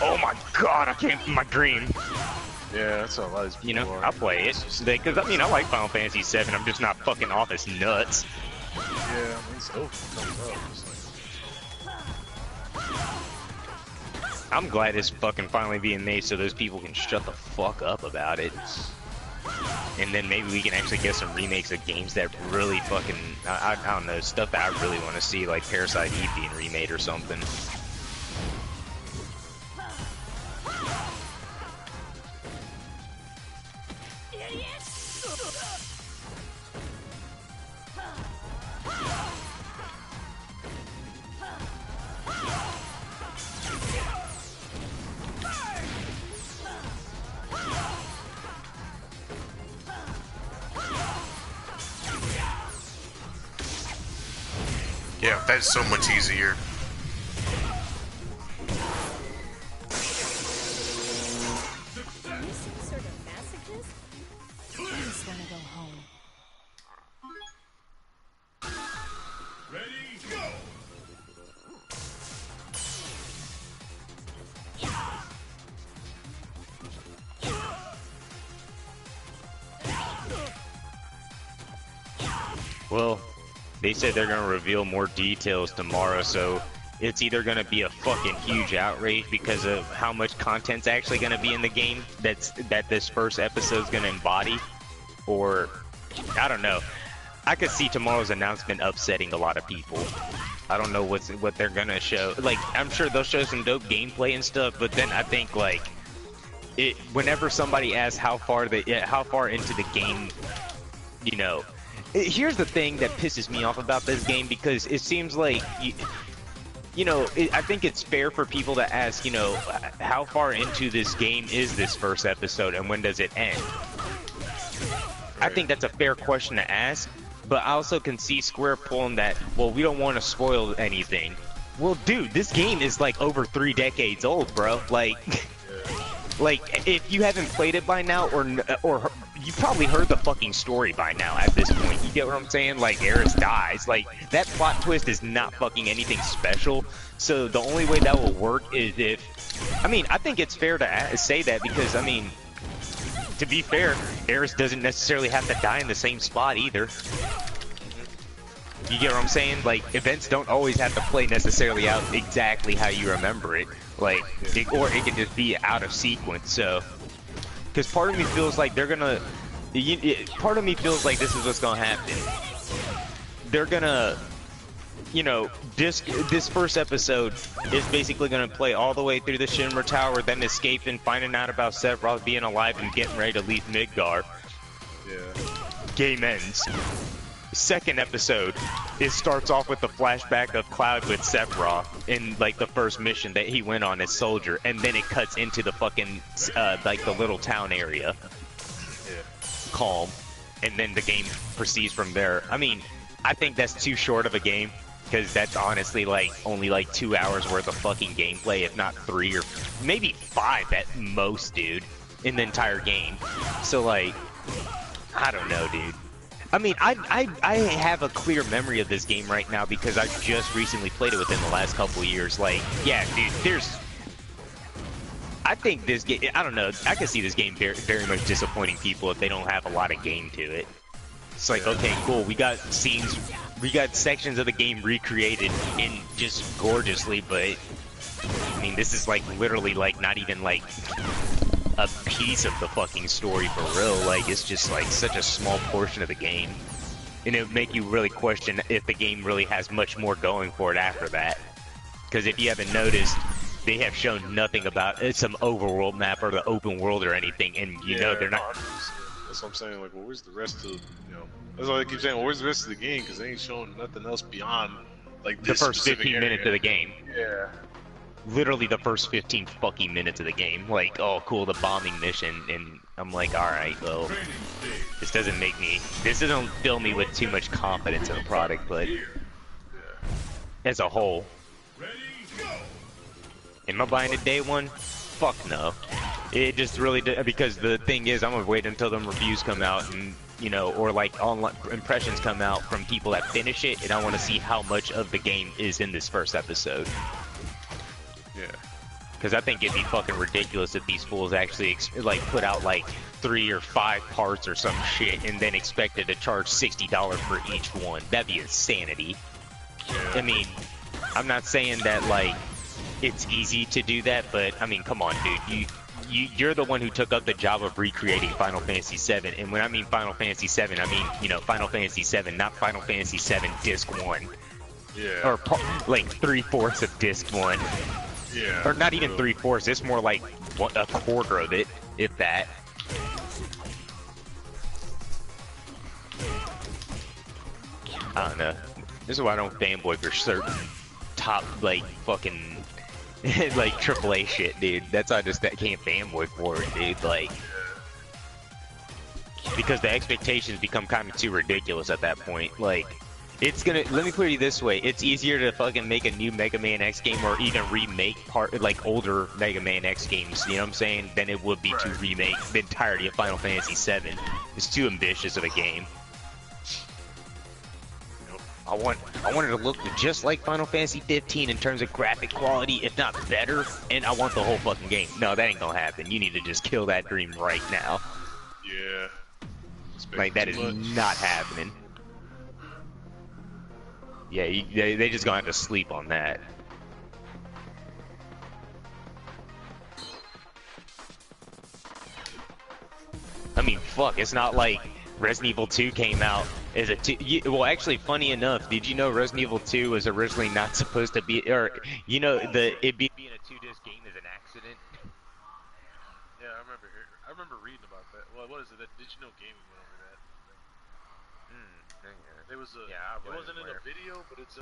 oh my god, I can't, my dream. Yeah, that's how a lot of these people You know, are. I'll play it. Because, I mean, I like Final Fantasy 7. I'm just not fucking off as nuts. Yeah, I mean, it's over. It comes up. It's like, I'm glad it's fucking finally being made so those people can shut the fuck up about it. And then maybe we can actually get some remakes of games that really fucking, I don't know, stuff that I really want to see, like Parasite Eve being remade or something. Yeah, that's so much easier. Well, they said they're gonna reveal more details tomorrow, so it's either gonna be a fucking huge outrage because of how much content's actually gonna be in the game that this first episode's gonna embody, or I don't know. I could see tomorrow's announcement upsetting a lot of people. I don't know what they're gonna show. Like, I'm sure they'll show some dope gameplay and stuff, but then I think like whenever somebody asks how far into the game, you know. Here's the thing that pisses me off about this game, because it seems like, you know, I think it's fair for people to ask, you know, how far into this game is this first episode and when does it end? I think that's a fair question to ask, but I also can see Square pulling that, well, we don't want to spoil anything. Well, dude, this game is like over 3 decades old, bro. Like, if you haven't played it by now, or you probably heard the fucking story by now at this point. You get what I'm saying? Like, Eris dies. Like, that plot twist is not fucking anything special. So the only way that will work is if... I mean, I think it's fair to say that because, I mean, to be fair, Eris doesn't necessarily have to die in the same spot either. You get what I'm saying? Like, events don't always have to play necessarily out exactly how you remember it. Like, or it can just be out of sequence, so... Because part of me feels like they're gonna... Part of me feels like this is what's gonna happen. They're gonna... You know, this first episode is basically gonna play all the way through the Shinra Tower, then escaping, finding out about Sephiroth being alive, and getting ready to leave Midgar. Yeah. Game ends. Second episode, it starts off with the flashback of Cloud with Sephiroth in like the first mission that he went on as soldier, and then it cuts into the fucking like the little town area. Yeah. Calm, and then the game proceeds from there. I mean, I think that's too short of a game, because that's honestly like only like 2 hours worth of fucking gameplay, if not 3 or maybe 5 at most, dude, in the entire game. So like, I don't know, dude. I mean, I have a clear memory of this game right now because I just recently played it within the last couple of years. Like, yeah, dude, I think this game, I don't know, I can see this game very much disappointing people if they don't have a lot of game to it. It's like, okay, cool, we got scenes, we got sections of the game recreated in just gorgeously, but, I mean, this is like literally like not even like a piece of the fucking story for real. Like, it's just like such a small portion of the game, and it would make you really question if the game really has much more going for it after that. Because if you haven't noticed, they have shown nothing about some overworld map or the open world or anything, and you know they're not. That's what I'm saying. Like, well, where's the rest of, you know? That's why I keep saying, well, where's the rest of the game? Because they ain't showing nothing else beyond like the first 15 minutes of the game. Yeah. Literally the first 15 fucking minutes of the game. Like, oh cool, the bombing mission, and I'm like, alright, well, this doesn't fill me with too much confidence in the product, but as a whole. Am I buying it day one? Fuck no. It just really because the thing is, I'm gonna wait until them reviews come out, and you know, or like online impressions come out from people that finish it, and I want to see how much of the game is in this first episode. Yeah. Because I think it'd be fucking ridiculous if these fools actually like put out like 3 or 5 parts or some shit and then expected to charge $60 for each one. That'd be insanity. Yeah. I mean, I'm not saying that like it's easy to do that, but I mean, come on, dude. you're the one who took up the job of recreating Final Fantasy VII, and when I mean Final Fantasy VII, I mean, you know, Final Fantasy VII, not Final Fantasy VII Disc 1. Yeah. Or like 3/4 of Disc 1. Yeah. Or not even 3/4, it's more like a quarter of it, if that. I don't know. This is why I don't fanboy for certain top, like, fucking, like, AAA shit, dude. That's why I just can't fanboy for it, dude. Like, because the expectations become kind of too ridiculous at that point. Like, it's gonna, let me put it this way, it's easier to fucking make a new Mega Man X game or even remake like, older Mega Man X games, you know what I'm saying, than it would be to remake the entirety of Final Fantasy VII. It's too ambitious of a game. I want it to look just like Final Fantasy 15 in terms of graphic quality, if not better, and I want the whole fucking game. No, that ain't gonna happen. You need to just kill that dream right now. Yeah. Like, that is not happening. Yeah, they just gonna have to sleep on that. I mean, fuck, it's not like Resident Evil 2 came out as a well, actually, funny enough, did you know Resident Evil 2 was originally not supposed to be, or, you know, it being a 2-disc game is an accident? Yeah, I remember reading about that. Well, what is it? That Did You Know Gaming went over that? Yeah. It was it wasn't in a video, but it's